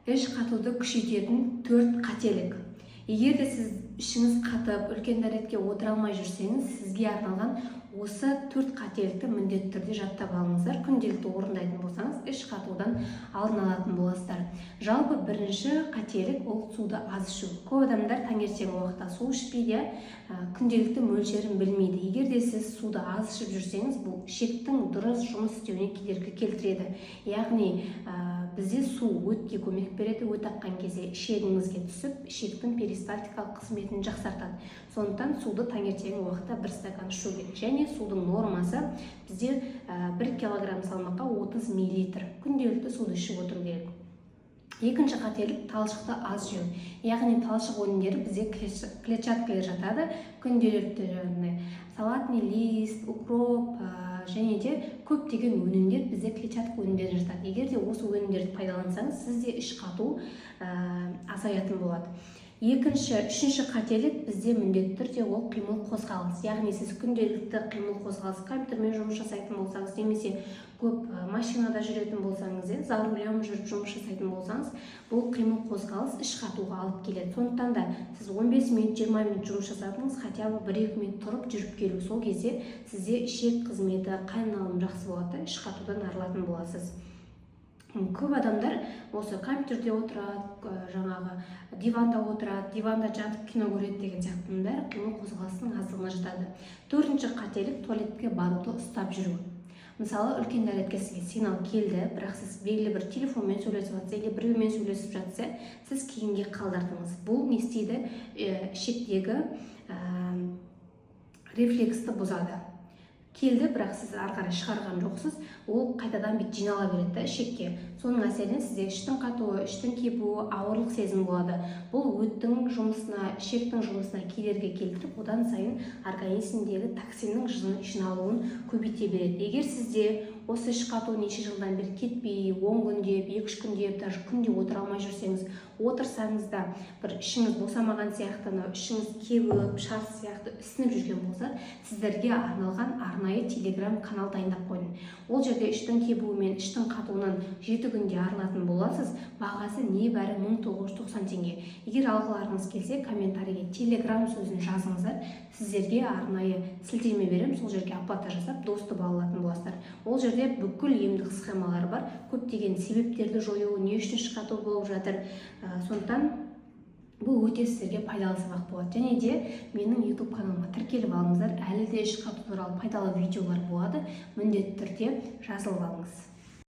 Іш қатуды күшейтетін 4 қателік. Егер де сіз ішіңіз қатып, үлкен дәретке отыра алмай жүрсеңіз, сізге арналған осы 4 қателікті міндетті түрде жаттап алыңыздар. Күнделікті орындайтын болсаңыз, іш қатудан алдын алатын боласыздар. Жалпы бірінші қателік ол суды аз ішу. Көп адамдар таңертең уақытта су ішпейді, күнделікті мөлшерін білмейді. Егер де сіз суды аз ішіп жүрсеңіз, бұл ішектің дұрыс жұмыс істеуіне кедергі келтіреді. Яғни бізде су өтке көмек береді, өт аққан кезде ішегіңізге түсіп, ішектің перистальтикалық қызметін жақсартады. Сондықтан суды таңертеңгі уақытта 1 стакан ішу керек. Және судың нормасы бізде 1 килограмм салмаққа 30 мл. Күнделікті суды ішіп отыру керек. Екінші қателік талшықты аз жеу. Яғни талшық өнімдері бізде клетчаткалар жатады. Күнделікті салатный лист, укроп және де көптеген өнімдер бізде клетчатка өнімдері жатады. Егер де осы өнімдерді пайдалансаңыз, сізде іш қату азаятын болады. Үшінші қателік бізде міндетті түрде ол қимыл қозғалыс. Яғни сіз күнделікті қимыл қозғалыс, компьютермен жұмыс жасайтын болсаңыз, немесе көп машинада жүретін болсаңыз, за рулем жүріп жұмыс жасайтын болсаңыз, бұл қимыл қозғалыс іш қатуға алып келеді. Сондықтан да сіз 15 минут, 20 минут жұмыс жасадыңыз, хотя бы 1-2 минут тұрып жүріп келу. Сол кезде сізде ішек қызметі, қан айналымы жақсы болады, іш қатудан арылатын боласыз. Көп адамдар осы компьютерде отырады, жаңағы диванда отырады, диванда жатып кино көреді деген сияқтының бәрі қимыл қозғалысының аздығына жатады. 4-ші қателік туалетке баруды ұстап жүру. Мысалы, үлкен дәретке сізге сигнал келді, бірақ сіз белгілі бір телефонмен сөйлесіп жатса, или біреумен сөйлесіп жатса, сіз кейінге қалдырдыңыз. Бұл не істейді? Ішектегі рефлексті бұзады. Келді, бірақ сіз ары қарай шығарған жоқсыз, ол қайтадан бет жинала береді ішекке. Соның әсерінен сізде іштің қатуы, іштің кебуі, ауырлық сезім болады. Бұл өттің жұмысына, ішектің жұмысына кедергі келтіріп, одан сайын организмдегі токсиннің жиналуын көбейте береді. Егер сізде осы іш қату неше жылдан бері кетпей, 10 күндеп, 2-3 күндеп, даже күнде отыра алмай жүрсеңіз, отырсаңыз да бір ішіңіз босамаған сияқты, ішіңіз кебіп, шарт сияқты ісініп жүрген болса, сіздерге арналған арнайы телеграм канал дайындап қойдым. Ол жерде іштің кебуі мен іштің қатуынан 7 күнде арылатын боласыз. Бағасы небәрі 1990 теңге. Егер алғыларыңыз келсе, комментарийге телеграм сөзін жазыңыздар. Сіздерге арнайы сілтеме беремін, сол жерге оплата жасап, доступ ала алатын боласыздар. Ол жерде бүкіл емдік схемалар бар. Көптеген себептерді жою, не үшін іш қату болып жатыр. Сондықтан бұл өте сіздерге пайдалы сабақ болады. Және де менің YouTube каналыма тіркеліп алыңыздар. Әлі де іш қату туралы пайдалы видеолар болады. Міндетті түрде жазылып алыңыз.